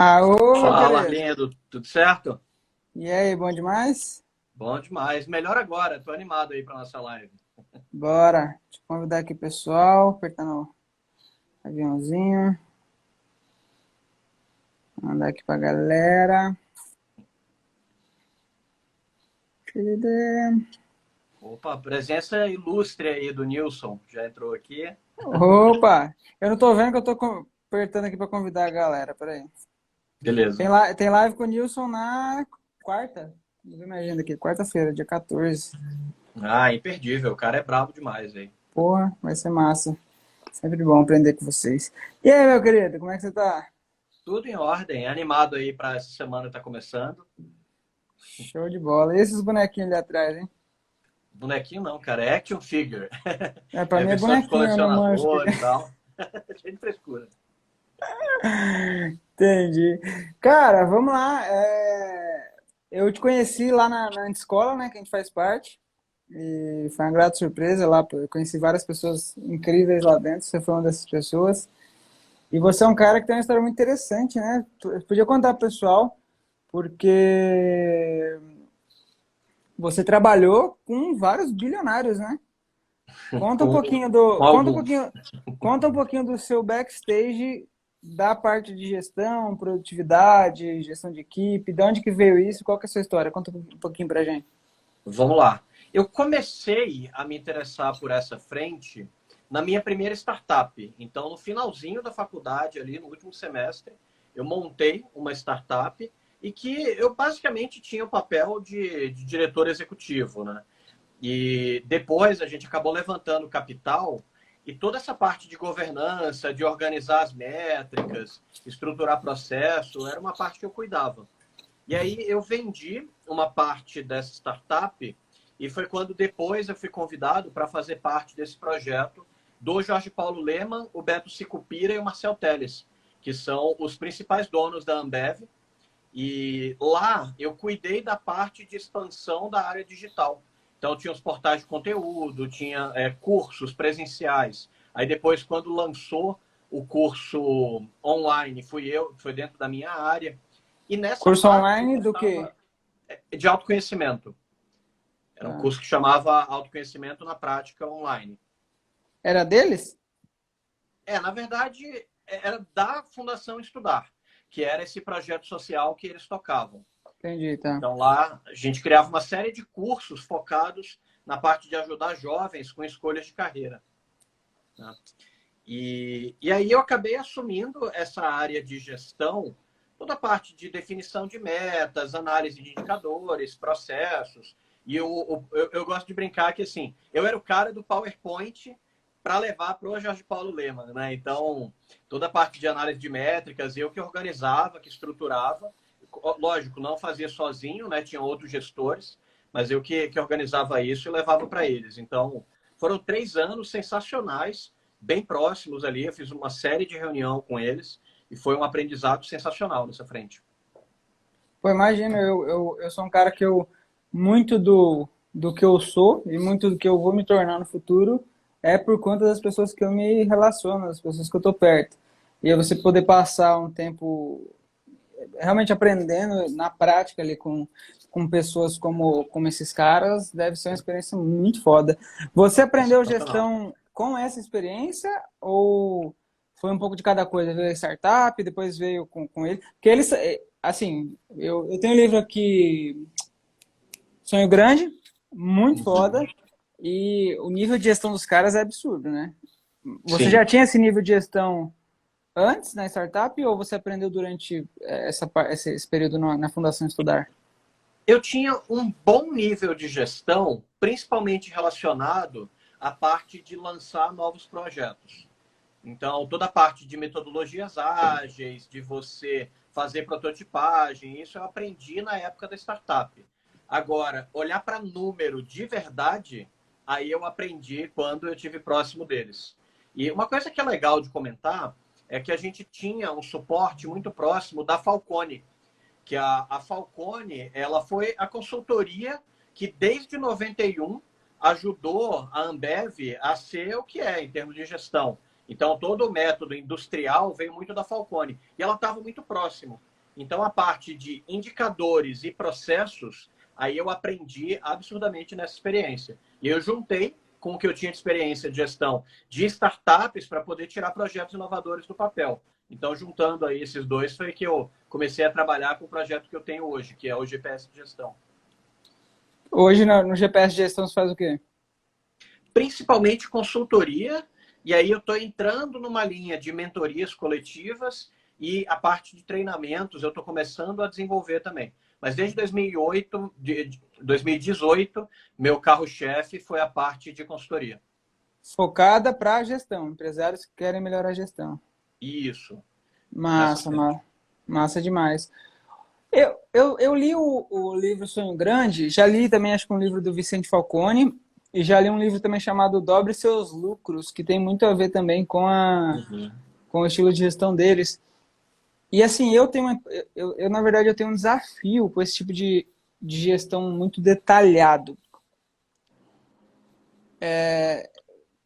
Aô, meu Fala, querido. Arlindo, tudo certo? E aí, bom demais? Bom demais. Melhor agora, tô animado aí para nossa live. Bora. Deixa eu convidar aqui o pessoal, apertando o aviãozinho. Mandar aqui pra galera. Opa, presença ilustre aí do Nilson, já entrou aqui. Opa! Eu não tô vendo que eu tô apertando aqui pra convidar a galera, peraí. Beleza. Tem live com o Nilson na quarta? Vou ver minha agenda aqui, quarta-feira, dia 14. Ah, imperdível, o cara é brabo demais aí. Porra, vai ser massa. Sempre bom aprender com vocês. E aí, meu querido, como é que você tá? Tudo em ordem, animado aí para essa semana tá começando. Show de bola. E esses bonequinhos ali atrás, hein? Bonequinho não, cara, é action figure. É, pra É mim é versão de bonequinho, eu não manjo o que colecionador e tal. Cheio de frescura. Entendi. Cara, vamos lá. Eu te conheci lá na escola, né, que a gente faz parte. E foi uma grata surpresa lá. Pô. Eu conheci várias pessoas incríveis lá dentro. Você foi uma dessas pessoas. E você é um cara que tem uma história muito interessante, né? Tu podia contar pro pessoal, porque você trabalhou com vários bilionários, né? Conta um Com, pouquinho com do, alguns. conta um pouquinho do seu backstage da parte de gestão, produtividade, gestão de equipe, de onde que veio isso, qual que é a sua história? Conta um pouquinho pra gente. Vamos lá. Eu comecei a me interessar por essa frente na minha primeira startup. Então, no finalzinho da faculdade, ali no último semestre, eu montei uma startup e que eu basicamente tinha o papel de diretor executivo, né? E depois a gente acabou levantando capital e toda essa parte de governança, de organizar as métricas, estruturar processo, era uma parte que eu cuidava. E aí eu vendi uma parte dessa startup e foi quando depois eu fui convidado para fazer parte desse projeto do Jorge Paulo Lemann, o Beto Sicupira e o Marcel Telles, que são os principais donos da Ambev. E lá eu cuidei da parte de expansão da área digital. Então tinha os portais de conteúdo, tinha cursos presenciais. Aí depois, quando lançou o curso online, foi dentro da minha área. E nessa Curso parte online eu do quê? estava de autoconhecimento. Era um Tá. curso que chamava Autoconhecimento na Prática Online. Era deles? Na verdade, era da Fundação Estudar, que era esse projeto social que eles tocavam. Entendi, tá. Então lá a gente criava uma série de cursos focados na parte de ajudar jovens com escolhas de carreira, né? E aí eu acabei assumindo essa área de gestão, toda a parte de definição de metas, análise de indicadores, processos. E eu gosto de brincar que assim, eu era o cara do PowerPoint para levar para o Jorge Paulo Lemann, né? Então, toda a parte de análise de métricas, eu que organizava, que estruturava. Lógico, não fazia sozinho, né? Tinha outros gestores, mas eu que organizava isso e levava para eles. Então, foram 3 anos sensacionais, bem próximos ali. Eu fiz uma série de reunião com eles e foi um aprendizado sensacional nessa frente. Pô, imagina, eu sou um cara que muito do que eu sou e muito do que eu vou me tornar no futuro é por conta das pessoas que eu me relaciono, das pessoas que eu tô perto. E aí você poder passar um tempo realmente aprendendo na prática ali com pessoas como esses caras, deve ser uma experiência muito foda. Você É aprendeu sensacional. gestão com essa experiência ou foi um pouco de cada coisa? Veio a startup, depois veio com ele? Porque eles, assim, eu tenho um livro aqui, Sonho Grande, muito Uhum. foda, e o nível de gestão dos caras é absurdo, né? Você já Sim. tinha esse nível de gestão antes na startup ou você aprendeu durante esse período na Fundação Estudar? Eu tinha um bom nível de gestão, principalmente relacionado à parte de lançar novos projetos. Então, toda a parte de metodologias ágeis, de você fazer prototipagem, isso eu aprendi na época da startup. Agora, olhar para número de verdade, aí eu aprendi quando eu tive próximo deles. E uma coisa que é legal de comentar é que a gente tinha um suporte muito próximo da Falcone, que a Falcone, ela foi a consultoria que desde 91 ajudou a Ambev a ser o que é em termos de gestão. Então, todo o método industrial veio muito da Falcone. E ela estava muito próximo. Então, a parte de indicadores e processos, aí eu aprendi absurdamente nessa experiência. E eu juntei com o que eu tinha de experiência de gestão de startups para poder tirar projetos inovadores do papel. Então, juntando aí esses dois, foi que eu comecei a trabalhar com o projeto que eu tenho hoje, que é o GPS de gestão. Hoje no GPS de gestão você faz o quê? Principalmente consultoria, e aí eu estou entrando numa linha de mentorias coletivas e a parte de treinamentos eu estou começando a desenvolver também. Mas desde 2018, meu carro-chefe foi a parte de consultoria. Focada para gestão, empresários que querem melhorar a gestão. Isso, nessa Massa, frente. massa demais. Eu li o livro Sonho Grande, já li também, acho que um livro do Vicente Falcone, e já li um livro também chamado Dobre Seus Lucros, que tem muito a ver também Uhum. com o estilo de gestão deles. E assim, na verdade, eu tenho um desafio com esse tipo de gestão muito detalhado.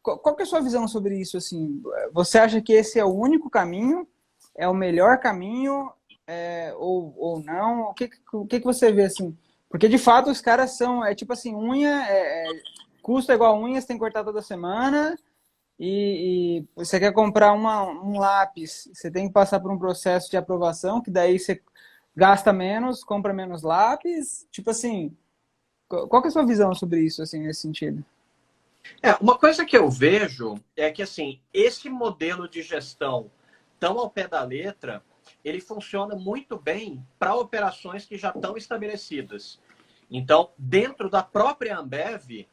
Qual que é a sua visão sobre isso? Assim, você acha que esse é o único caminho? É o melhor caminho? Ou não? O que você vê assim? Porque de fato os caras são, tipo assim, custa igual unha, você tem que cortar toda semana. E você quer comprar um lápis, você tem que passar por um processo de aprovação, que daí você gasta menos, compra menos lápis. Tipo assim, qual que é a sua visão sobre isso, assim, nesse sentido? Uma coisa que eu vejo é que assim, esse modelo de gestão tão ao pé da letra, ele funciona muito bem para operações que já estão estabelecidas. Então, dentro da própria Ambev,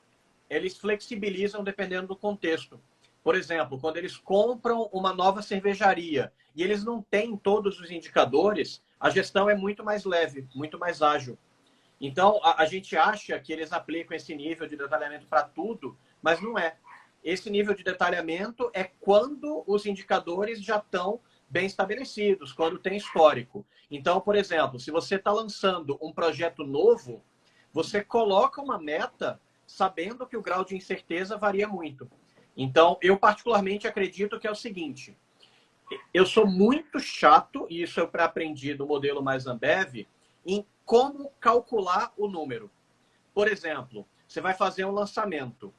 eles flexibilizam dependendo do contexto. Por exemplo, quando eles compram uma nova cervejaria e eles não têm todos os indicadores, a gestão é muito mais leve, muito mais ágil. Então, a gente acha que eles aplicam esse nível de detalhamento para tudo, mas não é. Esse nível de detalhamento é quando os indicadores já estão bem estabelecidos, quando tem histórico. Então, por exemplo, se você está lançando um projeto novo, você coloca uma meta sabendo que o grau de incerteza varia muito. Então, eu particularmente acredito que é o seguinte, eu sou muito chato, e isso eu aprendi no modelo mais Ambev, em como calcular o número. Por exemplo, você vai fazer um lançamento.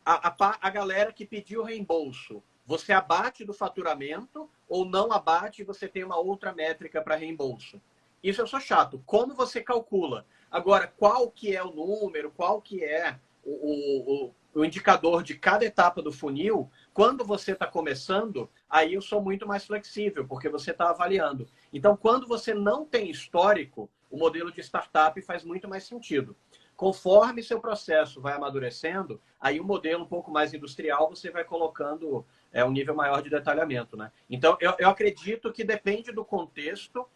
A galera que pediu reembolso, você abate do faturamento ou não abate e você tem uma outra métrica para reembolso? Isso eu sou chato. Como você calcula? Agora, qual que é o número, qual que é o indicador de cada etapa do funil, quando você está começando, aí eu sou muito mais flexível, porque você está avaliando. Então, quando você não tem histórico, o modelo de startup faz muito mais sentido. Conforme seu processo vai amadurecendo, aí o modelo um pouco mais industrial, você vai colocando um nível maior de detalhamento, né? Então, eu acredito que depende do contexto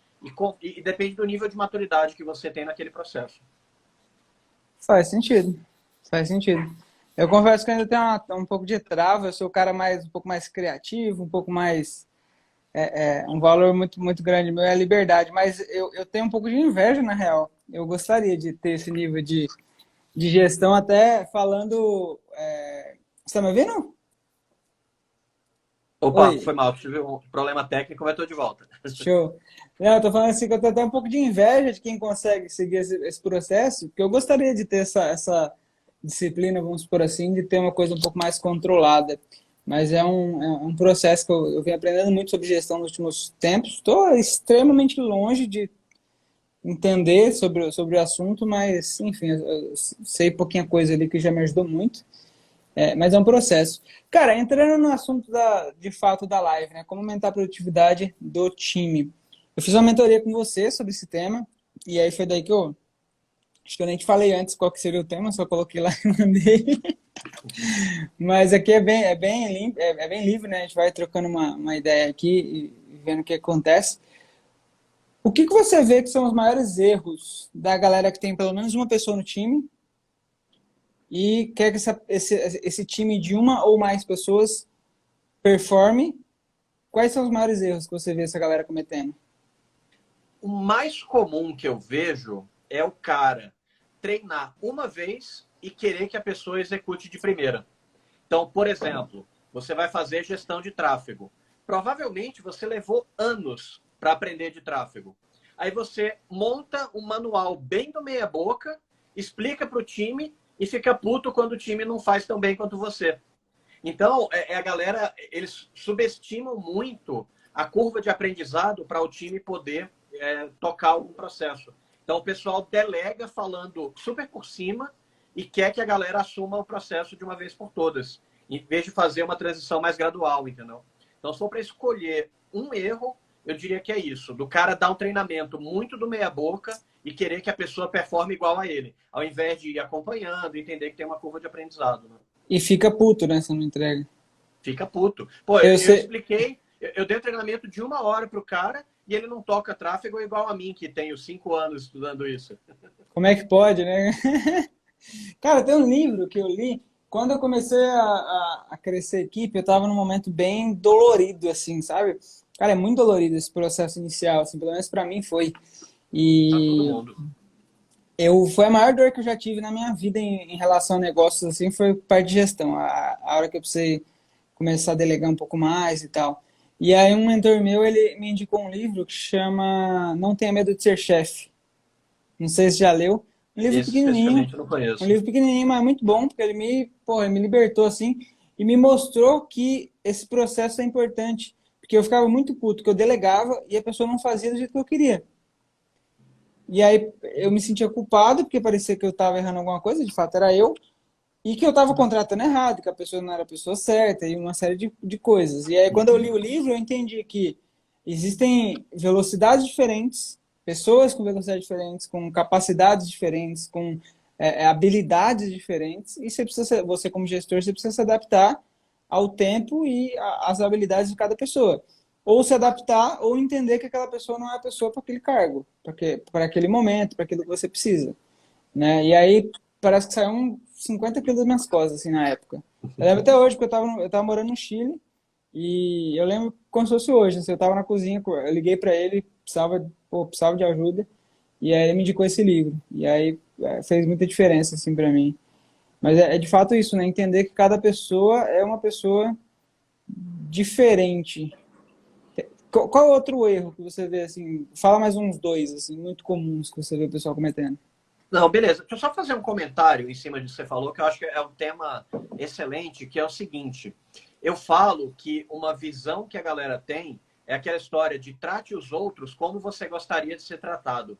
e depende do nível de maturidade que você tem naquele processo. Faz sentido. Faz sentido. Eu confesso que ainda tenho um pouco de trava, eu sou o cara um pouco mais criativo, um pouco mais. Um valor muito, muito grande meu é a liberdade, mas eu tenho um pouco de inveja, na real. Eu gostaria de ter esse nível de gestão, até falando. Você está me ouvindo? Opa, Oi, foi mal, tive um problema técnico, mas estou de volta. show. Não, eu tô falando assim que eu tenho até um pouco de inveja de quem consegue seguir esse processo, porque eu gostaria de ter essa disciplina, vamos por assim, de ter uma coisa um pouco mais controlada. Mas é um processo que eu venho aprendendo muito sobre gestão nos últimos tempos. Estou extremamente longe de entender sobre o assunto, mas, enfim, eu sei pouquinha coisa ali que já me ajudou muito. Mas é um processo. Cara, entrando no assunto de fato da live, né? Como aumentar a produtividade do time. Eu fiz uma mentoria com você sobre esse tema, e aí foi daí que acho que eu nem te falei antes qual que seria o tema, só coloquei lá e mandei. Mas aqui é bem livre, né? A gente vai trocando uma ideia aqui e vendo o que acontece. O que você vê que são os maiores erros da galera que tem pelo menos uma pessoa no time e quer que esse time de uma ou mais pessoas performe? Quais são os maiores erros que você vê essa galera cometendo? O mais comum que eu vejo é o cara treinar uma vez e querer que a pessoa execute de primeira. Então, por exemplo, você vai fazer gestão de tráfego. Provavelmente você levou anos para aprender de tráfego. Aí você monta um manual bem do meia boca, explica para o time e fica puto quando o time não faz tão bem quanto você. Então, a galera, eles subestimam muito a curva de aprendizado para o time poder tocar algum processo. Então, o pessoal delega falando super por cima e quer que a galera assuma o processo de uma vez por todas, em vez de fazer uma transição mais gradual, entendeu? Então, se for para escolher um erro, eu diria que é isso, do cara dar um treinamento muito do meia boca e querer que a pessoa performe igual a ele, ao invés de ir acompanhando, entender que tem uma curva de aprendizado, né? E fica puto, né, se não entrega. Fica puto. Pô, Eu eu sei. expliquei, eu dei um treinamento de 1 hora pro cara e ele não toca tráfego igual a mim, que tenho 5 anos estudando isso. Como é que pode, né? Cara, tem um livro que eu li. Quando eu comecei a crescer a equipe, eu estava num momento bem dolorido, assim, sabe? Cara, é muito dolorido esse processo inicial, assim, pelo menos para mim foi. Pra todo E mundo. foi a maior dor que eu já tive na minha vida em relação a negócios, assim, foi parte de gestão. A hora que eu precisei começar a delegar um pouco mais e tal. E aí um mentor meu, ele me indicou um livro que chama Não Tenha Medo de Ser Chefe. Não sei se já leu. Um livro Esse pequenininho, especificamente eu não um conheço. livro pequenininho, mas muito bom, porque ele ele me libertou assim e me mostrou que esse processo é importante, porque eu ficava muito puto que eu delegava e a pessoa não fazia do jeito que eu queria. E aí eu me sentia culpado, porque parecia que eu estava errando alguma coisa, de fato era eu, e que eu estava contratando errado, que a pessoa não era a pessoa certa, e uma série de coisas. E aí, quando eu li o livro, eu entendi que existem velocidades diferentes, pessoas com velocidades diferentes, com capacidades diferentes, com habilidades diferentes, e você, como gestor, você precisa se adaptar ao tempo e às habilidades de cada pessoa. Ou se adaptar, ou entender que aquela pessoa não é a pessoa para aquele cargo, para aquele momento, para aquilo que você precisa, né? E aí parece que saiu 50 quilos das minhas costas, assim, na época. Eu lembro até hoje, porque eu tava morando no Chile, e eu lembro como se fosse hoje, assim, eu tava na cozinha, eu liguei para ele, precisava de ajuda, e aí ele me indicou esse livro. E aí fez muita diferença, assim, para mim. Mas é de fato isso, né? Entender que cada pessoa é uma pessoa diferente. Qual outro erro que você vê, assim, fala mais uns dois, assim, muito comuns que você vê o pessoal cometendo? Não, beleza. Deixa eu só fazer um comentário em cima disso que você falou, que eu acho que é um tema excelente, que é o seguinte. Eu falo que uma visão que a galera tem é aquela história de trate os outros como você gostaria de ser tratado.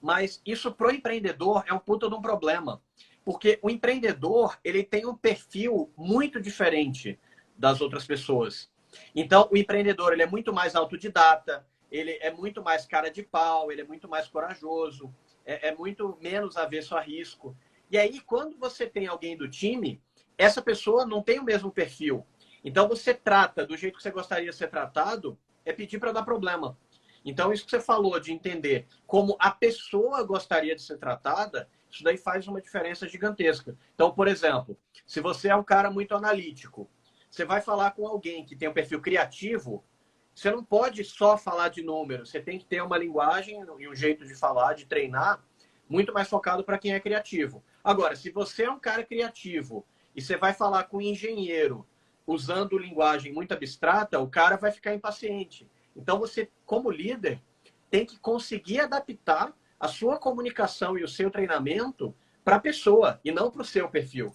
Mas isso pro empreendedor é um puta de um problema. Porque o empreendedor, ele tem um perfil muito diferente das outras pessoas. Então, o empreendedor, ele é muito mais autodidata, ele é muito mais cara de pau, ele é muito mais corajoso, é muito menos avesso a risco. E aí, quando você tem alguém do time, essa pessoa não tem o mesmo perfil. Então, você trata do jeito que você gostaria de ser tratado, é pedir para dar problema. Então, isso que você falou de entender como a pessoa gostaria de ser tratada, isso daí faz uma diferença gigantesca. Então, por exemplo, se você é um cara muito analítico, você vai falar com alguém que tem um perfil criativo, você não pode só falar de números, você tem que ter uma linguagem e um jeito de falar, de treinar, muito mais focado para quem é criativo. Agora, se você é um cara criativo e você vai falar com um engenheiro usando linguagem muito abstrata, o cara vai ficar impaciente. Então, você, como líder, tem que conseguir adaptar a sua comunicação e o seu treinamento para a pessoa e não para o seu perfil.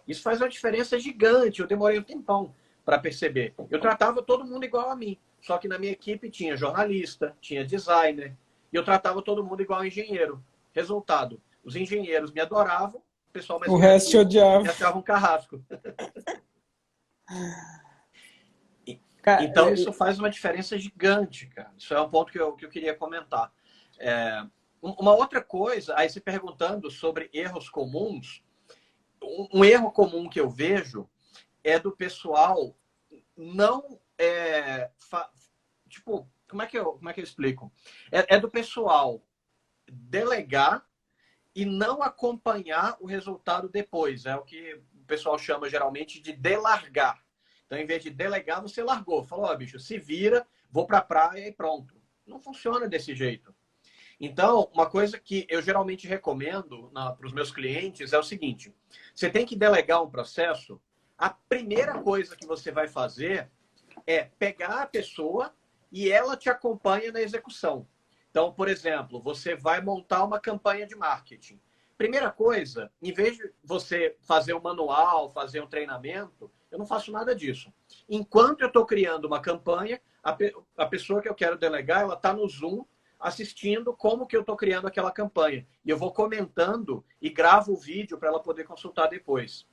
Isso faz uma diferença gigante. Eu demorei um tempão para perceber. Eu tratava todo mundo igual a mim, só que na minha equipe tinha jornalista, tinha designer, e eu tratava todo mundo igual a engenheiro. Resultado, os engenheiros me adoravam, o pessoal mais O resto te criativo odiava. me achava um carrasco. Cara, Então, isso faz uma diferença gigante, cara. Isso é um ponto que eu queria comentar. Uma outra coisa, aí se perguntando sobre erros comuns, um erro comum que eu vejo é do pessoal não... tipo, como é que eu explico? É do pessoal delegar e não acompanhar o resultado depois. É o que o pessoal chama geralmente de delargar. Então, em vez de delegar, você largou. Falou, ó, bicho, se vira, vou para a praia e pronto. Não funciona desse jeito. Então, uma coisa que eu geralmente recomendo para os meus clientes é o seguinte: você tem que delegar um processo, a primeira coisa que você vai fazer é pegar a pessoa e ela te acompanha na execução. Então, por exemplo, você vai montar uma campanha de marketing. Primeira coisa, em vez de você fazer um manual, fazer um treinamento, eu não faço nada disso. Enquanto eu estou criando uma campanha, a pessoa que eu quero delegar, ela está no Zoom assistindo como que eu estou criando aquela campanha. E eu vou comentando e gravo o vídeo para ela poder consultar depois.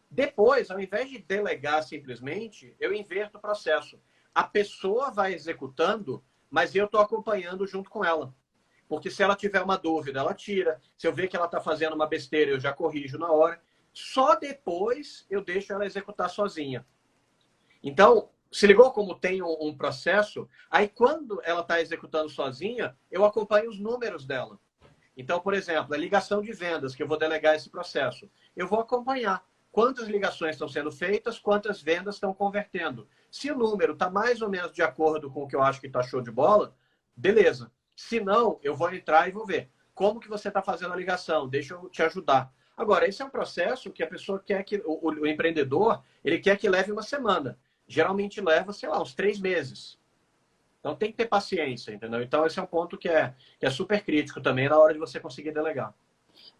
Depois, ao invés de delegar simplesmente, eu inverto o processo. A pessoa vai executando, mas eu estou acompanhando junto com ela. Porque se ela tiver uma dúvida, ela tira. Se eu ver que ela está fazendo uma besteira, eu já corrijo na hora. Só depois eu deixo ela executar sozinha. Então, se ligou como tem um processo? Aí, quando ela está executando sozinha, eu acompanho os números dela. Então, por exemplo, a ligação de vendas, que eu vou delegar esse processo. Eu vou acompanhar quantas ligações estão sendo feitas, quantas vendas estão convertendo. Se o número está mais ou menos de acordo com o que eu acho que está show de bola, beleza. Se não, eu vou entrar e vou ver. Como que você está fazendo a ligação? Deixa eu te ajudar. Agora, esse é um processo que a pessoa quer que, o empreendedor, ele quer que leve uma semana. Geralmente leva, sei lá, uns 3 meses. Então tem que ter paciência, entendeu? Então esse é um ponto que é super crítico também na hora de você conseguir delegar.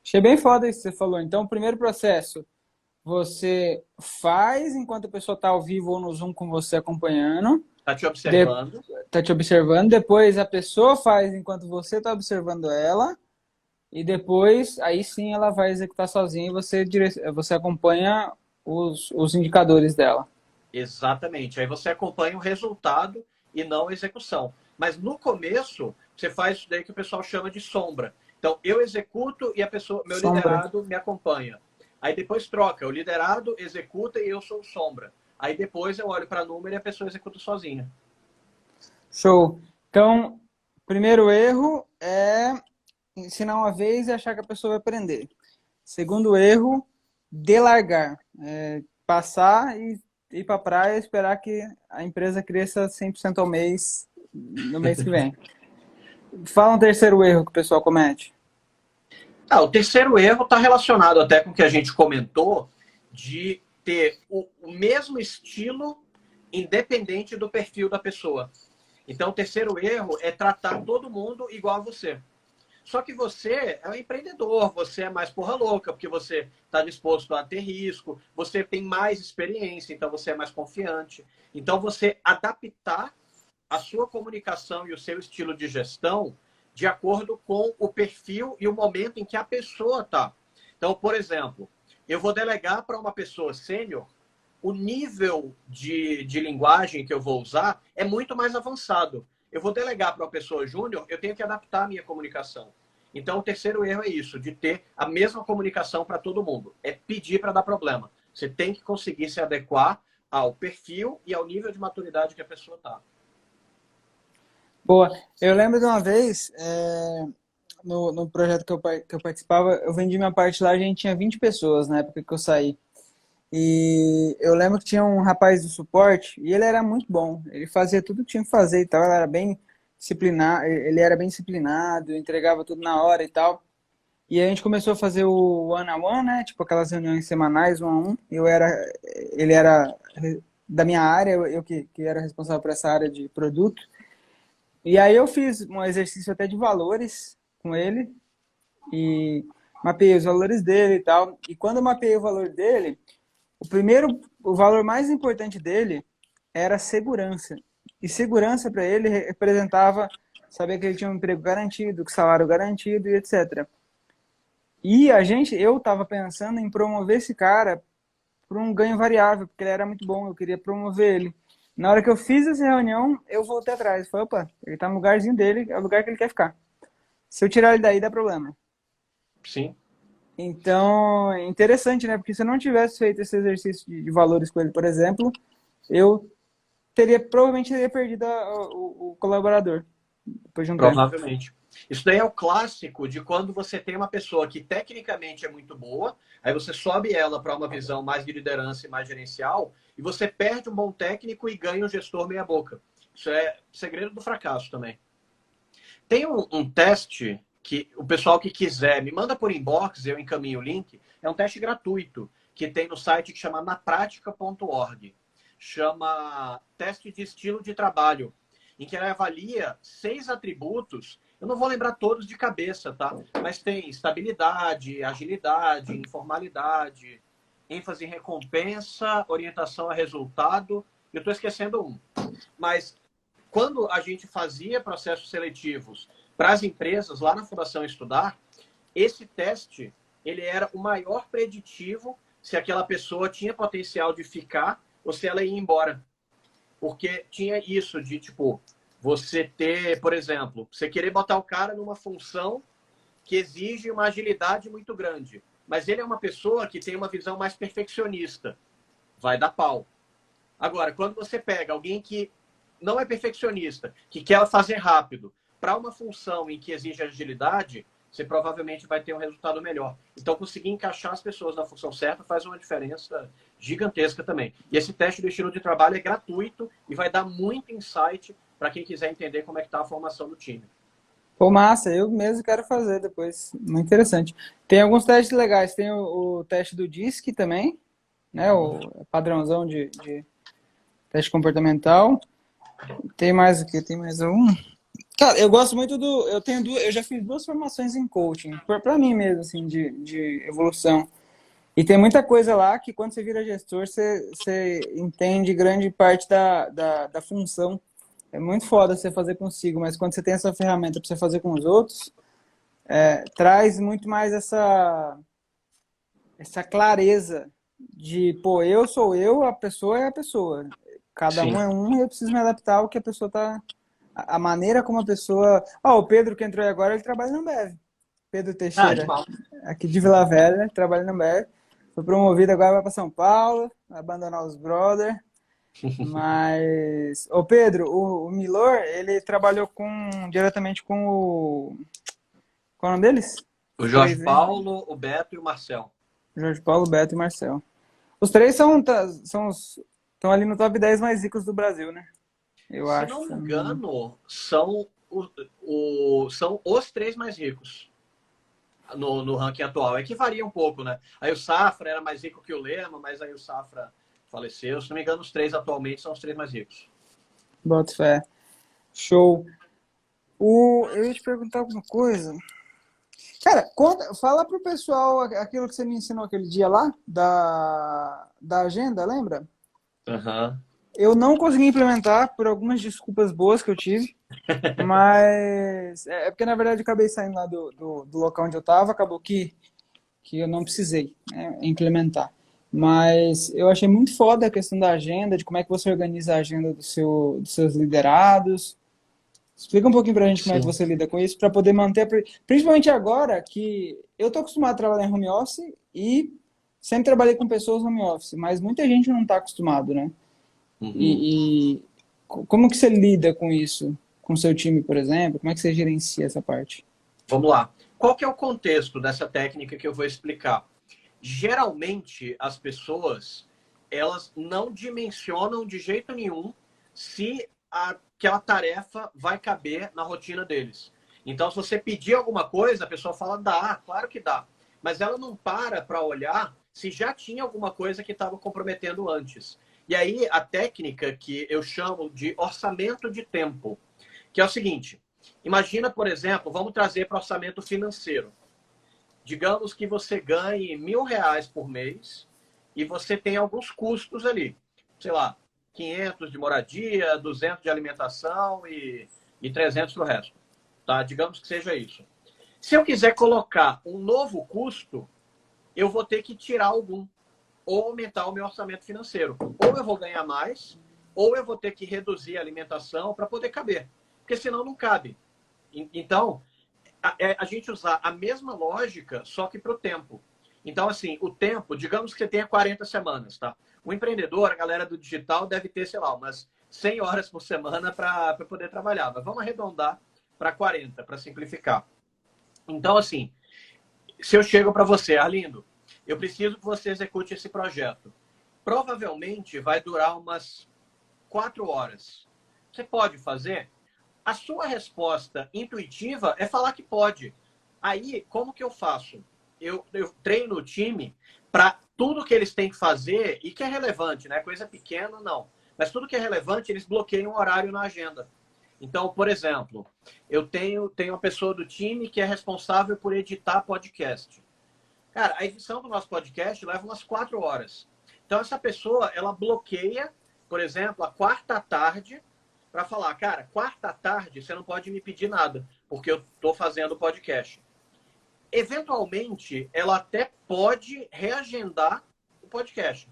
Achei bem foda isso que você falou. Então, o primeiro processo, você faz enquanto a pessoa está ao vivo ou no Zoom com você acompanhando. Tá te observando. Tá te observando. Depois a pessoa faz enquanto você está observando ela. E depois, aí sim, ela vai executar sozinha e você acompanha os indicadores dela. Exatamente. Aí você acompanha o resultado e não a execução. Mas no começo, você faz isso daí que o pessoal chama de sombra. Então, eu executo e a pessoa, meu Sombra. liderado me acompanha. Aí depois troca. O liderado executa e eu sou o sombra. Aí depois eu olho para o número e a pessoa executa sozinha. Show. Então, primeiro erro é ensinar uma vez e achar que a pessoa vai aprender. Segundo erro, delargar. Passar e ir para a praia e esperar que a empresa cresça 100% ao mês no mês que vem. Fala um terceiro erro que o pessoal comete. O terceiro erro está relacionado até com o que a gente comentou de ter o mesmo estilo independente do perfil da pessoa. Então, o terceiro erro é tratar todo mundo igual a você. Só que você é um empreendedor, você é mais porra louca, porque você está disposto a ter risco, você tem mais experiência, então você é mais confiante. Então, você adaptar a sua comunicação e o seu estilo de gestão de acordo com o perfil e o momento em que a pessoa está. Então, por exemplo, eu vou delegar para uma pessoa sênior, o nível de linguagem que eu vou usar é muito mais avançado. Eu vou delegar para uma pessoa júnior, eu tenho que adaptar a minha comunicação. Então, o terceiro erro é isso, de ter a mesma comunicação para todo mundo. É pedir para dar problema. Você tem que conseguir se adequar ao perfil e ao nível de maturidade que a pessoa está. Boa. Eu lembro de uma vez, no projeto que eu participava, eu vendi minha parte lá, a gente tinha 20 pessoas na época que eu saí. E eu lembro que tinha um rapaz do suporte e ele era muito bom. Ele fazia tudo que tinha que fazer e tal. Ele era bem disciplinado, entregava tudo na hora e tal. E a gente começou a fazer o one-on-one, né? Tipo aquelas reuniões semanais, um a um. Ele era da minha área, eu que era responsável por essa área de produto. E aí eu fiz um exercício até de valores com ele e mapeei os valores dele e tal. E quando eu mapeei o valor dele, o valor mais importante dele era segurança. E segurança para ele representava saber que ele tinha um emprego garantido, que salário garantido e etc. E eu estava pensando em promover esse cara por um ganho variável, porque ele era muito bom, eu queria promover ele. Na hora que eu fiz essa reunião, eu voltei atrás. Falei, opa, ele tá no lugarzinho dele, é o lugar que ele quer ficar. Se eu tirar ele daí, dá problema. Sim. Então, é interessante, né? Porque se eu não tivesse feito esse exercício de valores com ele, por exemplo, eu provavelmente teria perdido o colaborador depois de um tempo. Provavelmente. Isso daí é o clássico de quando você tem uma pessoa que tecnicamente é muito boa, aí você sobe ela para uma visão mais de liderança e mais gerencial, e você perde um bom técnico e ganha um gestor meia boca. Isso é segredo do fracasso também. Tem um teste que o pessoal que quiser me manda por inbox, eu encaminho o link. É um teste gratuito que tem no site que chama napratica.org. Chama teste de estilo de trabalho, em que ela avalia 6 atributos. Eu não vou lembrar todos de cabeça, tá? Mas tem estabilidade, agilidade, informalidade, ênfase em recompensa, orientação a resultado. Eu estou esquecendo um. Mas quando a gente fazia processos seletivos para as empresas lá na Fundação Estudar, esse teste ele era o maior preditivo se aquela pessoa tinha potencial de ficar ou se ela ia embora. Porque tinha isso de, tipo, você ter, por exemplo, você querer botar o cara numa função que exige uma agilidade muito grande. Mas ele é uma pessoa que tem uma visão mais perfeccionista. Vai dar pau. Agora, quando você pega alguém que não é perfeccionista, que quer fazer rápido, para uma função em que exige agilidade, você provavelmente vai ter um resultado melhor. Então, conseguir encaixar as pessoas na função certa faz uma diferença gigantesca também. E esse teste do estilo de trabalho é gratuito e vai dar muito insight para quem quiser entender como é que está a formação do time. Pô, massa, eu mesmo quero fazer depois. Muito interessante. Tem alguns testes legais. Tem o teste do DISC também, né? O padrãozão de teste comportamental. Tem mais o quê? Tem mais um. Cara, eu gosto muito do. Eu já fiz 2 formações em coaching, para mim mesmo, assim, de evolução. E tem muita coisa lá que quando você vira gestor, você entende grande parte da função. É muito foda você fazer consigo, mas quando você tem essa ferramenta para você fazer com os outros, traz muito mais essa clareza de, pô, eu sou eu, a pessoa é a pessoa. Cada Sim. um é um e eu preciso me adaptar ao que a pessoa tá. A maneira como a pessoa. O Pedro que entrou aí agora, ele trabalha na Ambev. Pedro Teixeira, Animal. aqui de Vila Velha, trabalha na Ambev. Foi promovido, agora vai para São Paulo, vai abandonar os brother. Mas, ô Pedro, o Milor, ele trabalhou diretamente com o. Qual é o nome deles? O Os Jorge três, né? Paulo, o Beto e o Marcel. Jorge Paulo, Beto e Marcel. Os três estão ali no top 10 mais ricos do Brasil, né? Eu Se acho. não me engano, são os 3 mais ricos no ranking atual. É que varia um pouco, né? Aí o Safra era mais rico que o Lema, mas aí o Safra faleceu. Se não me engano, os 3 atualmente são os 3 mais ricos. Boto fé. Show. Eu ia te perguntar alguma coisa. Cara, fala pro pessoal aquilo que você me ensinou aquele dia lá, da agenda, lembra? Uhum. Eu não consegui implementar por algumas desculpas boas que eu tive, mas é porque na verdade eu acabei saindo lá do local onde eu estava, acabou que eu não precisei, né, implementar. Mas eu achei muito foda a questão da agenda, de como é que você organiza a agenda dos seus liderados. Explica um pouquinho pra gente como é que Sim. você lida com isso, para poder manter, principalmente agora que eu tô acostumado a trabalhar em home office e sempre trabalhei com pessoas home office, mas muita gente não está acostumado, né? Uhum. E como que você lida com isso? Com seu time, por exemplo? Como é que você gerencia essa parte? Vamos lá. Qual que é o contexto dessa técnica que eu vou explicar? Geralmente, as pessoas, elas não dimensionam de jeito nenhum se aquela tarefa vai caber na rotina deles. Então, se você pedir alguma coisa, a pessoa fala, dá, claro que dá. Mas ela não para olhar se já tinha alguma coisa que estava comprometendo antes. E aí, a técnica que eu chamo de orçamento de tempo, que é o seguinte, imagina, por exemplo, vamos trazer para orçamento financeiro. Digamos que você ganhe R$ 1.000 por mês e você tem alguns custos ali. Sei lá, 500 de moradia, 200 de alimentação e 300 do resto. Tá? Digamos que seja isso. Se eu quiser colocar um novo custo, eu vou ter que tirar algum ou aumentar o meu orçamento financeiro. Ou eu vou ganhar mais, ou eu vou ter que reduzir a alimentação para poder caber. Porque senão não cabe. Então, a gente usar a mesma lógica, só que para o tempo. Então, assim, o tempo, digamos que você tenha 40 semanas, tá? O empreendedor, a galera do digital, deve ter, sei lá, umas 100 horas por semana para poder trabalhar. Mas vamos arredondar para 40, para simplificar. Então, assim, se eu chego para você, Arlindo, eu preciso que você execute esse projeto. Provavelmente vai durar umas 4 horas. Você pode fazer? A sua resposta intuitiva é falar que pode. Aí, como que eu faço? Eu treino o time para tudo que eles têm que fazer e que é relevante, né? Coisa pequena, não. Mas tudo que é relevante, eles bloqueiam um horário na agenda. Então, por exemplo, eu tenho uma pessoa do time que é responsável por editar podcast. Cara, a edição do nosso podcast leva umas 4 horas. Então, essa pessoa, ela bloqueia, por exemplo, a quarta tarde para falar, cara, quarta tarde você não pode me pedir nada, porque eu estou fazendo o podcast. Eventualmente, ela até pode reagendar o podcast.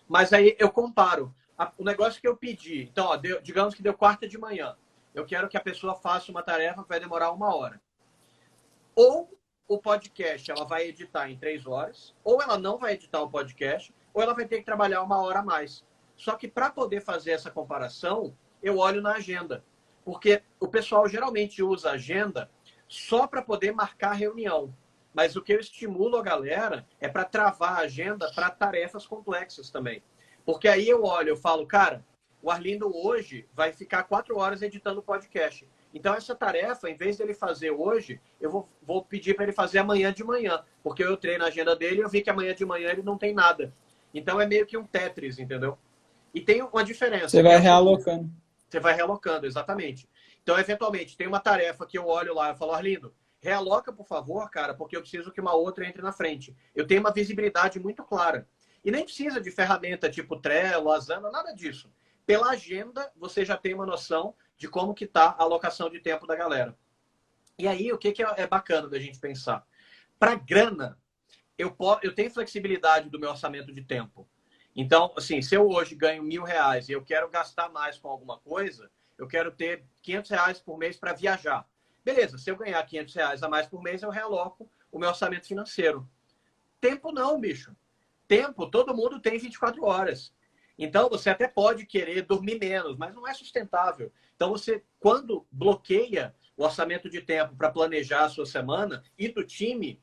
Mas aí eu comparo. O negócio que eu pedi, então, ó, digamos que deu quarta de manhã. Eu quero que a pessoa faça uma tarefa que vai demorar 1 hora. Ou o podcast ela vai editar em 3 horas, ou ela não vai editar o podcast, ou ela vai ter que trabalhar 1 hora a mais. Só que para poder fazer essa comparação, eu olho na agenda. Porque o pessoal geralmente usa a agenda só para poder marcar reunião. Mas o que eu estimulo a galera é para travar a agenda para tarefas complexas também. Porque aí eu olho, eu falo, cara, o Arlindo hoje vai ficar 4 horas editando o podcast. Então, essa tarefa, em vez dele fazer hoje, eu vou pedir para ele fazer amanhã de manhã. Porque eu entrei na agenda dele e eu vi que amanhã de manhã ele não tem nada. Então, é meio que um Tetris, entendeu? E tem uma diferença. Você vai realocando. Você vai realocando, exatamente. Então, eventualmente, tem uma tarefa que eu olho lá e falo, Arlindo, realoca, por favor, cara, porque eu preciso que uma outra entre na frente. Eu tenho uma visibilidade muito clara. E nem precisa de ferramenta tipo Trello, Asana, nada disso. Pela agenda, você já tem uma noção de como que está a alocação de tempo da galera. E aí, o que é bacana da gente pensar? Para grana, eu tenho flexibilidade do meu orçamento de tempo. Então, assim, se eu hoje ganho R$ 1.000 e eu quero gastar mais com alguma coisa, eu quero ter R$ 500 por mês para viajar. Beleza, se eu ganhar R$ 500 a mais por mês, eu realoco o meu orçamento financeiro. Tempo não, bicho. Tempo, todo mundo tem 24 horas. Então, você até pode querer dormir menos, mas não é sustentável. Então, você, quando bloqueia o orçamento de tempo para planejar a sua semana e do time,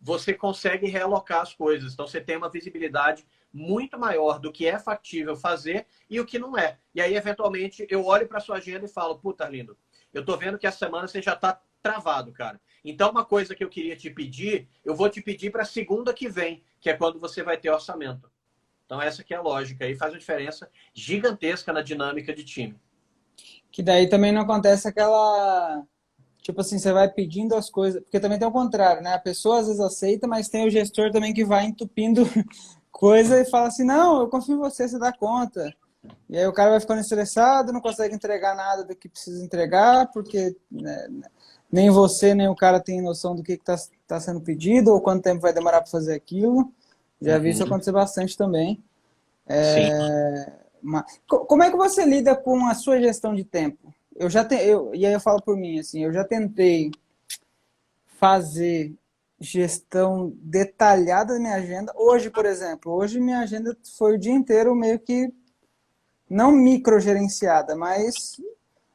você consegue realocar as coisas. Então, você tem uma visibilidade muito maior do que é factível fazer e o que não é. E aí, eventualmente, eu olho para a sua agenda e falo, puta, Arlindo, eu tô vendo que essa semana você já está travado, cara. Então, uma coisa que eu queria te pedir, eu vou te pedir para segunda que vem, que é quando você vai ter orçamento. Então, essa que é a lógica. Aí faz uma diferença gigantesca na dinâmica de time. Que daí também não acontece aquela... Tipo assim, você vai pedindo as coisas... Porque também tem o contrário, né? A pessoa às vezes aceita, mas tem o gestor também que vai entupindo coisa e fala assim, não, eu confio em você, você dá conta. E aí o cara vai ficando estressado, não consegue entregar nada do que precisa entregar, porque né, nem você, nem o cara tem noção do que está sendo pedido, ou quanto tempo vai demorar para fazer aquilo. Já vi isso acontecer bastante também. Sim. Como é que você lida com a sua gestão de tempo? E aí eu falo por mim, assim, eu já tentei fazer gestão detalhada da minha agenda. Hoje, por exemplo, hoje minha agenda foi o dia inteiro meio que não microgerenciada, mas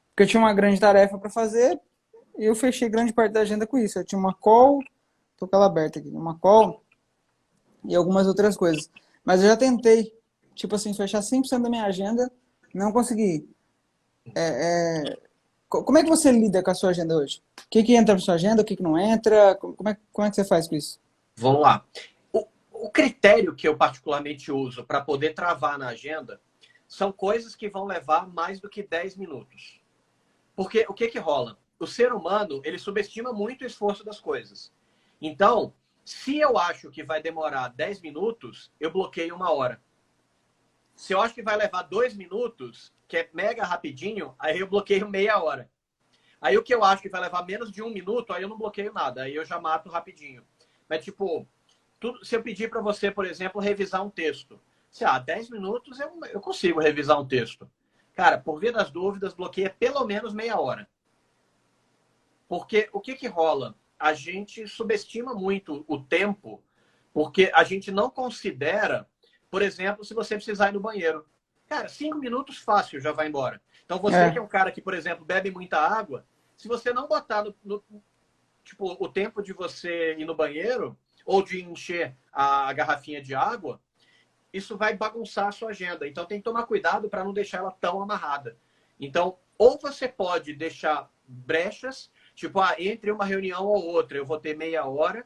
porque eu tinha uma grande tarefa para fazer e eu fechei grande parte da agenda com isso. Eu tinha uma call, tô com ela aberta aqui, uma call e algumas outras coisas. Mas eu já tentei, tipo assim, fechar 100% da minha agenda, não consegui. Como é que você lida com a sua agenda hoje? O que entra na sua agenda, o que não entra? Como é que você faz com isso? Vamos lá. O critério que eu particularmente uso para poder travar na agenda são coisas que vão levar mais do que 10 minutos. Porque o que rola? O ser humano, ele subestima muito o esforço das coisas. Então, se eu acho que vai demorar 10 minutos, eu bloqueio 1 hora. Se eu acho que vai levar 2 minutos, que é mega rapidinho, aí eu bloqueio meia hora. Aí o que eu acho que vai levar menos de 1 minuto, aí eu não bloqueio nada, aí eu já mato rapidinho. Mas, tipo, se eu pedir para você, por exemplo, revisar um texto, se 10 minutos eu consigo revisar um texto. Cara, por via das dúvidas, bloqueia pelo menos meia hora. Porque o que rola? A gente subestima muito o tempo, porque a gente não considera, por exemplo, se você precisar ir no banheiro. Cara, 5 minutos fácil já vai embora. Então você que é um cara que, por exemplo, bebe muita água, se você não botar tipo, o tempo de você ir no banheiro ou de encher a garrafinha de água, isso vai bagunçar a sua agenda. Então tem que tomar cuidado para não deixar ela tão amarrada. Então, ou você pode deixar brechas, tipo, entre uma reunião ou outra eu vou ter meia hora,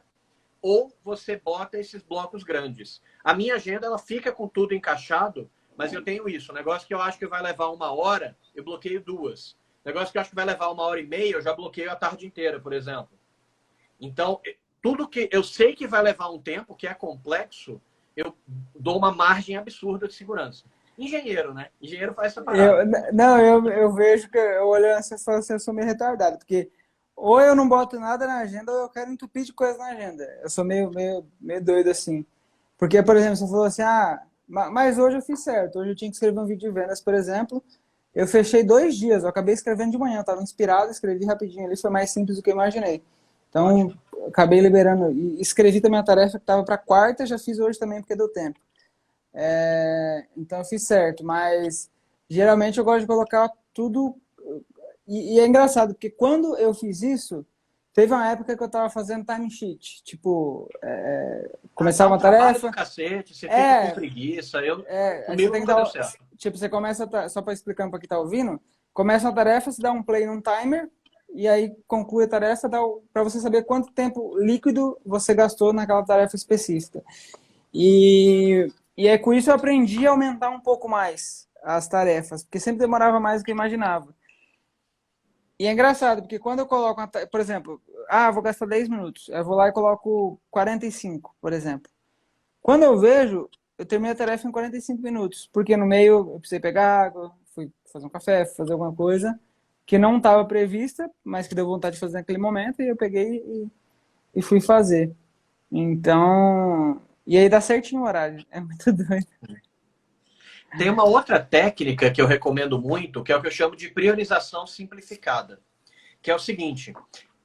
ou você bota esses blocos grandes. A minha agenda, ela fica com tudo encaixado, mas eu tenho isso. Um negócio que eu acho que vai levar 1 hora, eu bloqueio 2. Negócio que eu acho que vai levar 1 hora e meia, eu já bloqueio a tarde inteira, por exemplo. Então, tudo que eu sei que vai levar um tempo, que é complexo, eu dou uma margem absurda de segurança. Engenheiro, né? Engenheiro faz essa parada. Não, eu vejo que eu olhando assim, eu falo assim, eu sou meio retardado, porque ou eu não boto nada na agenda, ou eu quero entupir de coisa na agenda. Eu sou meio doido assim. Porque, por exemplo, você falou assim, mas hoje eu fiz certo. Hoje eu tinha que escrever um vídeo de vendas, por exemplo. Eu fechei 2 dias, eu acabei escrevendo de manhã, eu estava inspirado, escrevi rapidinho ali, foi mais simples do que eu imaginei. Então, acabei liberando. E escrevi também a tarefa que estava para quarta, já fiz hoje também, porque deu tempo. Então, eu fiz certo, mas geralmente eu gosto de colocar tudo. E é engraçado, porque quando eu fiz isso, teve uma época que eu estava fazendo time sheet. Tipo, Dá começar um uma trabalho do tarefa. cacete, você fica com É, preguiça. aí você Comigo tem que nunca dar. deu certo. Tipo, você começa, só para explicar para quem tá ouvindo, começa uma tarefa, você dá um play num timer, e aí conclui a tarefa, para você saber quanto tempo líquido você gastou naquela tarefa específica. E aí com isso eu aprendi a aumentar um pouco mais as tarefas, porque sempre demorava mais do que eu imaginava. E é engraçado, porque quando eu coloco, por exemplo, vou gastar 10 minutos, eu vou lá e coloco 45, por exemplo. Quando eu vejo, eu termino a tarefa em 45 minutos, porque no meio eu precisei pegar água, fui fazer um café, fui fazer alguma coisa que não estava prevista, mas que deu vontade de fazer naquele momento, e eu peguei e fui fazer. Então, e aí dá certinho o horário, é muito doido. Tem uma outra técnica que eu recomendo muito, que é o que eu chamo de priorização simplificada, que é o seguinte: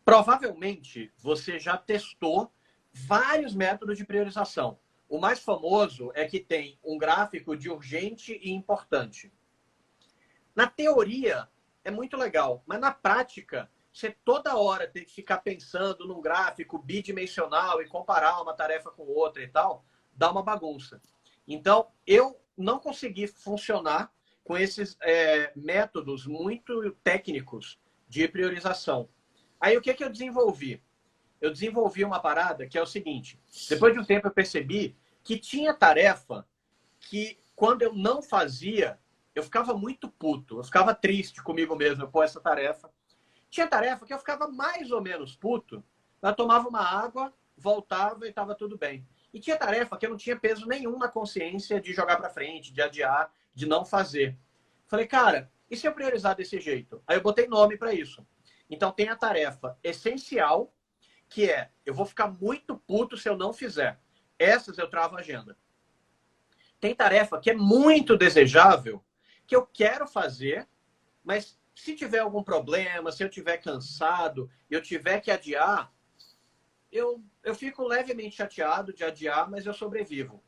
provavelmente você já testou vários métodos de priorização. O mais famoso é que tem um gráfico de urgente e importante. Na teoria, é muito legal, mas na prática, você toda hora tem que ficar pensando num gráfico bidimensional e comparar uma tarefa com outra e tal, dá uma bagunça. Então, eu não consegui funcionar com esses métodos muito técnicos de priorização. Aí, o que eu desenvolvi? Eu desenvolvi uma parada que é o seguinte: depois de um tempo eu percebi que tinha tarefa que, quando eu não fazia, eu ficava muito puto, eu ficava triste comigo mesmo por essa tarefa. Tinha tarefa que eu ficava mais ou menos puto, eu tomava uma água, voltava e estava tudo bem. E tinha tarefa que eu não tinha peso nenhum na consciência de jogar para frente, de adiar, de não fazer. Falei, cara, e se eu priorizar desse jeito? Aí eu botei nome para isso. Então tem a tarefa essencial, que é, eu vou ficar muito puto se eu não fizer. Essas eu travo a agenda. Tem tarefa que é muito desejável, que eu quero fazer, mas se tiver algum problema, se eu tiver cansado, eu tiver que adiar, eu fico levemente chateado de adiar, mas eu sobrevivo.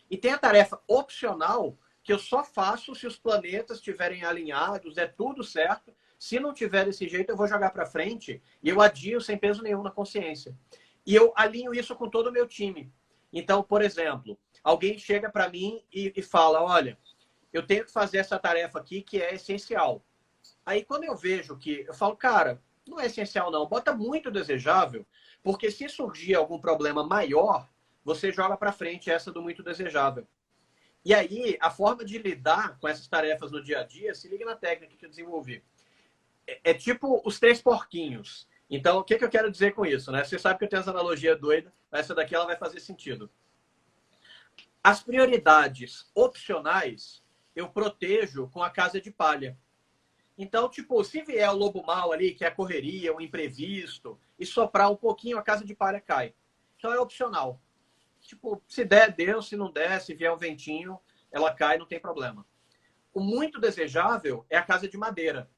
E tem a tarefa opcional, que eu só faço se os planetas estiverem alinhados, é tudo certo. Se não tiver desse jeito, eu vou jogar para frente e eu adio sem peso nenhum na consciência. E eu alinho isso com todo o meu time. Então, por exemplo, alguém chega para mim e fala, olha, eu tenho que fazer essa tarefa aqui que é essencial. Aí, quando eu vejo que... Eu falo, cara, não é essencial não, bota muito desejável, porque se surgir algum problema maior, você joga para frente essa do muito desejável. E aí, a forma de lidar com essas tarefas no dia a dia, se liga na técnica que eu desenvolvi. É tipo os 3 porquinhos. Então, o que eu quero dizer com isso, né? Você sabe que eu tenho essa analogia doida, essa daqui ela vai fazer sentido. As prioridades opcionais, eu protejo com a casa de palha. Então, tipo, se vier o lobo mau ali, que é a correria, o imprevisto, e soprar um pouquinho, a casa de palha cai. Então, é opcional. Tipo, se der, deu. Se não der, se vier um ventinho, ela cai, não tem problema. O muito desejável é a casa de madeira.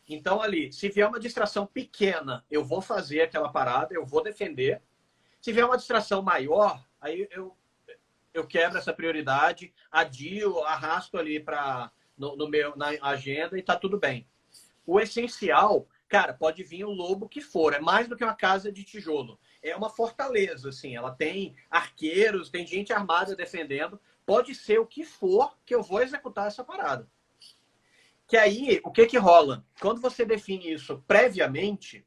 Então, ali, se vier uma distração pequena, eu vou fazer aquela parada, eu vou defender. Se vier uma distração maior, aí eu quebro essa prioridade, adio, arrasto ali na agenda e tá tudo bem. O essencial, cara, pode vir o lobo que for. É mais do que uma casa de tijolo. É uma fortaleza, assim. Ela tem arqueiros, tem gente armada defendendo. Pode ser o que for que eu vou executar essa parada. Que aí, o que rola? Quando você define isso previamente,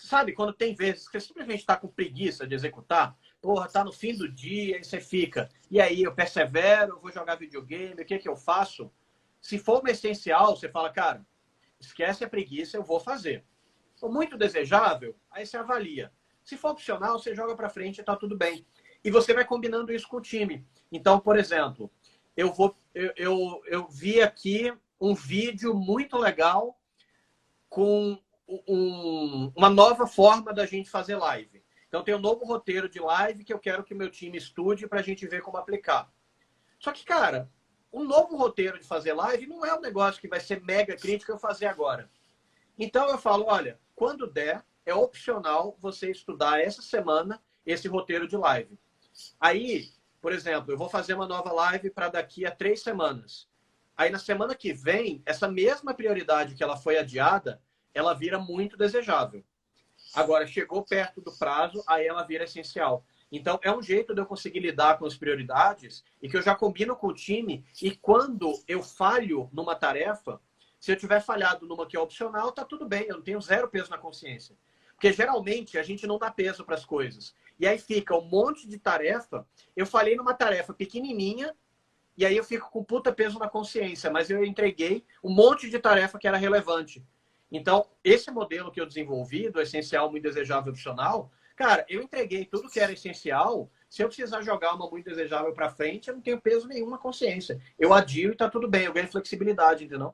sabe, quando tem vezes que você simplesmente está com preguiça de executar, porra, tá no fim do dia, e você fica, e aí eu persevero, eu vou jogar videogame, o que que eu faço? Se for uma essencial, você fala, cara, esquece a preguiça, eu vou fazer. Se for muito desejável, aí você avalia. Se for opcional, você joga para frente e tá tudo bem. E você vai combinando isso com o time. Então, por exemplo, eu vi aqui um vídeo muito legal com uma nova forma da gente fazer live. Então, tem um novo roteiro de live que eu quero que o meu time estude para a gente ver como aplicar. Só que, cara, um novo roteiro de fazer live não é um negócio que vai ser mega crítico eu fazer agora. Então, eu falo, olha, quando der, é opcional você estudar essa semana esse roteiro de live. Aí, por exemplo, eu vou fazer uma nova live para daqui a 3 semanas. Aí, na semana que vem, essa mesma prioridade que ela foi adiada, ela vira muito desejável. Agora, chegou perto do prazo, aí ela vira essencial. Então, é um jeito de eu conseguir lidar com as prioridades e que eu já combino com o time. E quando eu falho numa tarefa, se eu tiver falhado numa que é opcional, tá tudo bem, eu não tenho zero peso na consciência. Porque, geralmente, a gente não dá peso para as coisas. E aí fica um monte de tarefa. Eu falhei numa tarefa pequenininha, e aí eu fico com puta peso na consciência, mas eu entreguei um monte de tarefa que era relevante. Então, esse modelo que eu desenvolvi, do essencial, muito desejável, opcional, cara, eu entreguei tudo que era essencial. Se eu precisar jogar uma muito desejável para frente, eu não tenho peso nenhum na consciência. Eu adio e tá tudo bem, eu ganho flexibilidade, entendeu?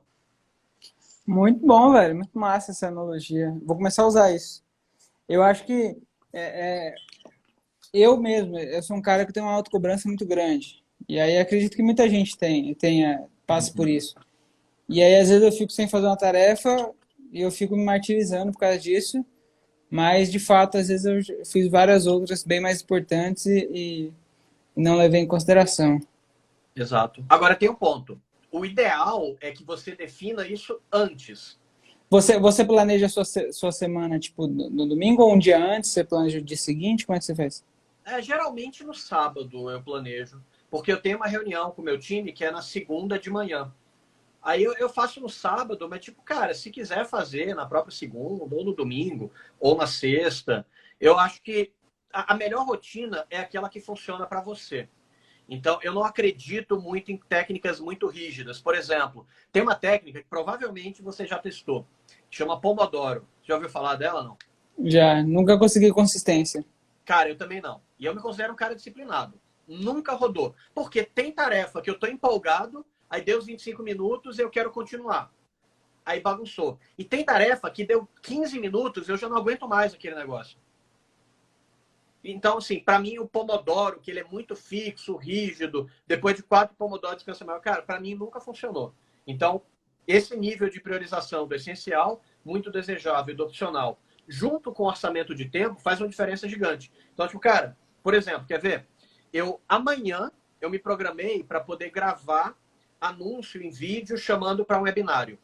Muito bom, velho. Muito massa essa analogia. Vou começar a usar isso. Eu acho que eu mesmo, eu sou um cara que tem uma autocobrança muito grande. E aí acredito que muita gente passa por isso. E aí às vezes eu fico sem fazer uma tarefa e eu fico me martirizando por causa disso. Mas de fato, às vezes eu fiz várias outras bem mais importantes e não levei em consideração. Exato. Agora tem um ponto. O ideal é que você defina isso antes. Você planeja a sua semana, tipo, no domingo ou um dia antes? Você planeja o dia seguinte? Como é que você faz? Geralmente no sábado eu planejo, porque eu tenho uma reunião com o meu time que é na segunda de manhã. Aí eu faço no sábado, mas tipo, cara, se quiser fazer na própria segunda, ou no domingo, ou na sexta, eu acho que a melhor rotina é aquela que funciona para você. Então, eu não acredito muito em técnicas muito rígidas. Por exemplo, tem uma técnica que provavelmente você já testou, que chama Pomodoro. Já ouviu falar dela, não? Já, nunca consegui consistência. Cara, eu também não. E eu me considero um cara disciplinado. Nunca rodou. Porque tem tarefa que eu tô empolgado, aí deu os 25 minutos e eu quero continuar. Aí bagunçou. E tem tarefa que deu 15 minutos e eu já não aguento mais aquele negócio. Então, assim, para mim o Pomodoro, que ele é muito fixo, rígido, depois de 4 Pomodoros descansa maior, cara, para mim nunca funcionou. Então, esse nível de priorização do essencial, muito desejável e do opcional, junto com o orçamento de tempo, faz uma diferença gigante. Então, tipo, cara, por exemplo, quer ver? Amanhã eu me programei para poder gravar anúncio em vídeo chamando para um webinário.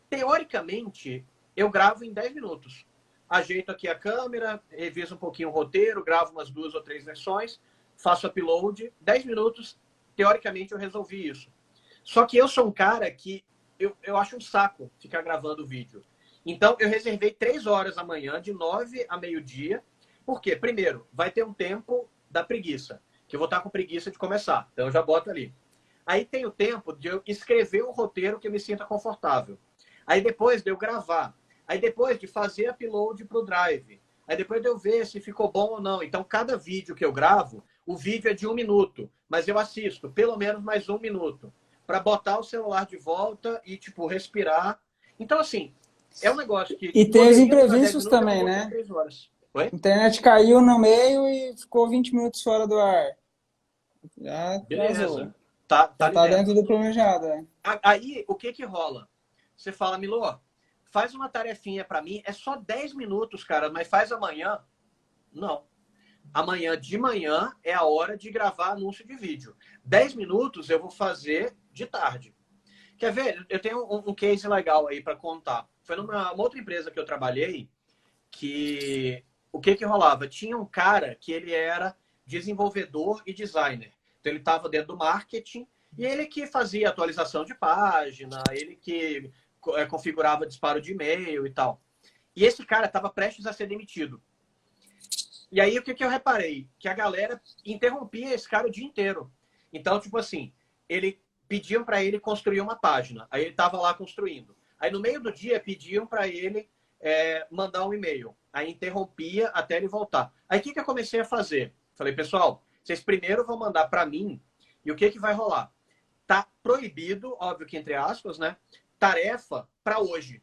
Teoricamente, eu gravo em 10 minutos. Ajeito aqui a câmera, reviso um pouquinho o roteiro, gravo umas 2 ou 3 versões, faço upload, 10 minutos, teoricamente eu resolvi isso. Só que eu sou um cara que eu acho um saco ficar gravando vídeo. Então eu reservei 3 horas amanhã, de 9 a meio-dia, porque, primeiro, vai ter um tempo da preguiça, que eu vou estar com preguiça de começar, então eu já boto ali. Aí tem o tempo de eu escrever um roteiro que eu me sinta confortável. Aí depois de eu gravar. Aí depois de fazer upload para o Drive. Aí depois de eu ver se ficou bom ou não. Então, cada vídeo que eu gravo, o vídeo é de 1 minuto. Mas eu assisto pelo menos mais 1 minuto. Para botar o celular de volta e, tipo, respirar. Então, assim, é um negócio que E tem os poderia durar 10 imprevistos minutos, eu vou também, botar né? 3 horas. Oi? A internet caiu no meio e ficou 20 minutos fora do ar. Já atrasou. Beleza. Tá Já ali tá dentro dentro. do planejado, né? Aí, o que que rola? Você fala, Milô, faz uma tarefinha para mim, é só 10 minutos, cara, mas faz amanhã. Não. Amanhã de manhã é a hora de gravar anúncio de vídeo. 10 minutos eu vou fazer de tarde. Quer ver? Eu tenho um case legal aí para contar. Foi numa uma outra empresa que eu trabalhei que o que que rolava? Tinha um cara que ele era desenvolvedor e designer. Então ele estava dentro do marketing e ele que fazia atualização de página, ele que configurava disparo de e-mail e tal. E esse cara estava prestes a ser demitido. E aí, o que eu reparei? Que a galera interrompia esse cara o dia inteiro. Então, tipo assim, pediam para ele construir uma página. Aí ele estava lá construindo. Aí, no meio do dia, pediam para ele mandar um e-mail. Aí interrompia até ele voltar. Aí, o que eu comecei a fazer? Falei, pessoal, vocês primeiro vão mandar para mim e o que vai rolar? Tá proibido, óbvio que entre aspas, né? Tarefa para hoje.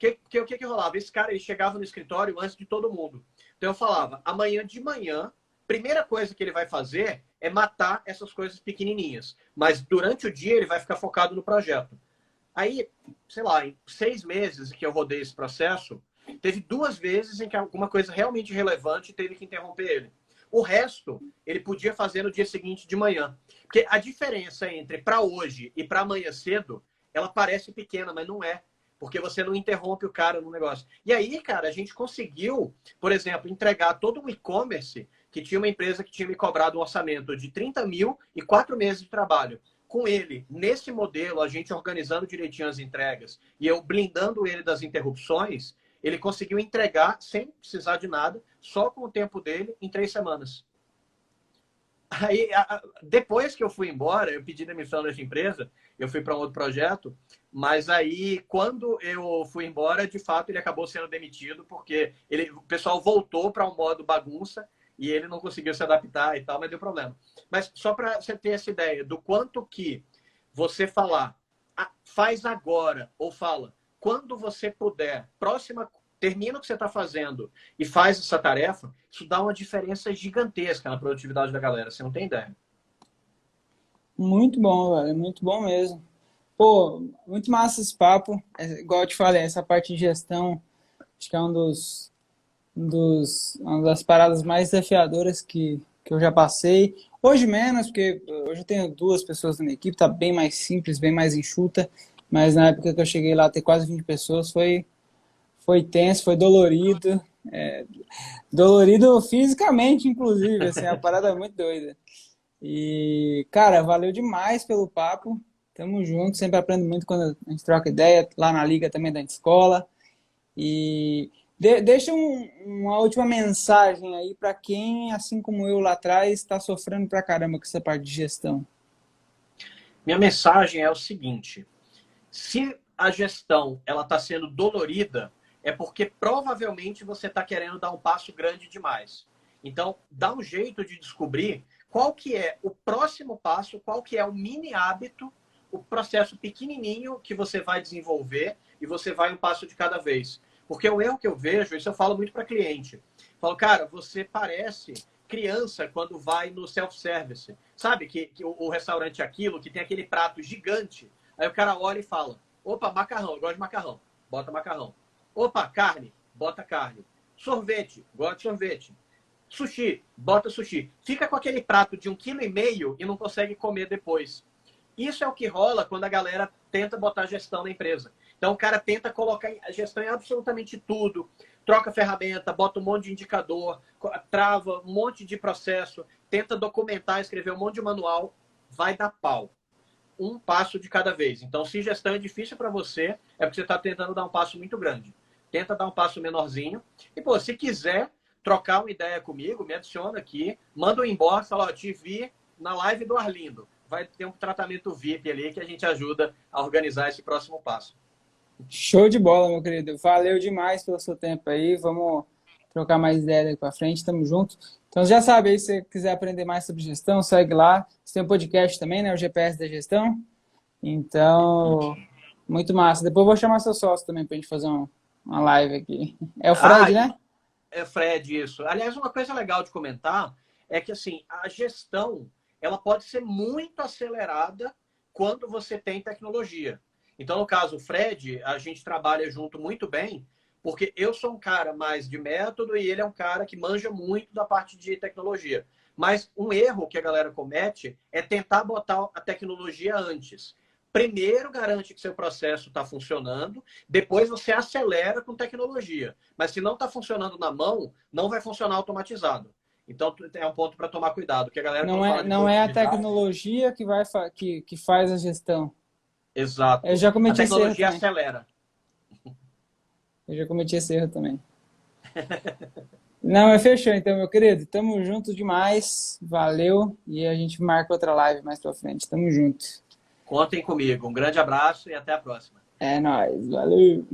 O que rolava? Esse cara, ele chegava no escritório antes de todo mundo. Então eu falava, amanhã de manhã, primeira coisa que ele vai fazer é matar essas coisas pequenininhas. Mas durante o dia ele vai ficar focado no projeto. Aí, sei lá, em 6 meses que eu rodei esse processo, teve 2 vezes em que alguma coisa realmente relevante teve que interromper ele. O resto, ele podia fazer no dia seguinte de manhã. Porque a diferença entre para hoje e para amanhã cedo, ela parece pequena, mas não é. Porque você não interrompe o cara no negócio. E aí, cara, a gente conseguiu, por exemplo, entregar todo um e-commerce que tinha uma empresa que tinha me cobrado um orçamento de 30 mil e 4 meses de trabalho. Com ele, nesse modelo, a gente organizando direitinho as entregas e eu blindando ele das interrupções, ele conseguiu entregar sem precisar de nada, só com o tempo dele, em 3 semanas. Aí, depois que eu fui embora, eu pedi demissão dessa empresa, eu fui para um outro projeto, mas aí, quando eu fui embora, de fato, ele acabou sendo demitido, porque o pessoal voltou para um modo bagunça e ele não conseguiu se adaptar e tal, mas deu problema. Mas só para você ter essa ideia do quanto que você falar, faz agora, ou fala, quando você puder, termina o que você está fazendo e faz essa tarefa, isso dá uma diferença gigantesca na produtividade da galera. Você não tem ideia. Muito bom, velho. Muito bom mesmo. Pô, muito massa esse papo. Igual eu te falei, essa parte de gestão, acho que é uma das paradas mais desafiadoras que eu já passei. Hoje menos, porque hoje eu tenho 2 pessoas na minha equipe, tá bem mais simples, bem mais enxuta. Mas na época que eu cheguei lá, ter quase 20 pessoas, foi tenso, foi dolorido. Dolorido fisicamente, inclusive, assim, a parada é muito doida. E, cara, valeu demais pelo papo. Tamo junto, sempre aprendo muito quando a gente troca ideia, lá na liga também da escola. E deixa uma última mensagem aí para quem, assim como eu lá atrás, está sofrendo pra caramba com essa parte de gestão. Minha mensagem é o seguinte: se a gestão ela está sendo dolorida, é porque provavelmente você está querendo dar um passo grande demais. Então, dá um jeito de descobrir qual que é o próximo passo, qual que é o mini hábito, o processo pequenininho que você vai desenvolver e você vai um passo de cada vez. Porque o erro que eu vejo, isso eu falo muito para cliente. Falo, cara, você parece criança quando vai no self-service. Sabe que o restaurante é aquilo, que tem aquele prato gigante. Aí o cara olha e fala, opa, macarrão, eu gosto de macarrão. Bota macarrão. Opa, carne, bota carne. Sorvete, gosto de sorvete. Sushi, bota sushi. Fica com aquele prato de 1,5 kg e não consegue comer depois. Isso é o que rola quando a galera tenta botar gestão na empresa. Então o cara tenta colocar a gestão em absolutamente tudo. Troca ferramenta, bota um monte de indicador, trava um monte de processo, tenta documentar, escrever um monte de manual, vai dar pau. Um passo de cada vez. Então, se gestão é difícil para você, é porque você está tentando dar um passo muito grande. Tenta dar um passo menorzinho. E, pô, se quiser trocar uma ideia comigo, me adiciona aqui, manda um inbox, fala, ó, te vi na live do Arlindo. Vai ter um tratamento VIP ali que a gente ajuda a organizar esse próximo passo. Show de bola, meu querido. Valeu demais pelo seu tempo aí. Vamos trocar mais ideia daqui para frente. Tamo junto. Então, já sabe aí, se você quiser aprender mais sobre gestão, segue lá. Você tem um podcast também, né? O GPS da Gestão. Então, muito massa. Depois eu vou chamar seu sócio também para a gente fazer uma live aqui. É o Fred, né? É Fred, isso. Aliás, uma coisa legal de comentar é que, assim, a gestão, ela pode ser muito acelerada quando você tem tecnologia. Então, no caso, o Fred, a gente trabalha junto muito bem, porque eu sou um cara mais de método e ele é um cara que manja muito da parte de tecnologia. Mas um erro que a galera comete é tentar botar a tecnologia antes. Primeiro garante que seu processo está funcionando, depois você acelera com tecnologia. Mas se não está funcionando na mão, não vai funcionar automatizado. Então é um ponto para tomar cuidado, que a galera não é a tecnologia que faz a gestão. Exato. Eu já cometi A esse erro tecnologia também. acelera. Eu já cometi esse erro também. Não, mas fechou então, meu querido. Tamo junto demais. Valeu. E a gente marca outra live mais pra frente. Tamo junto. Contem comigo. Um grande abraço e até a próxima. É nóis. Valeu.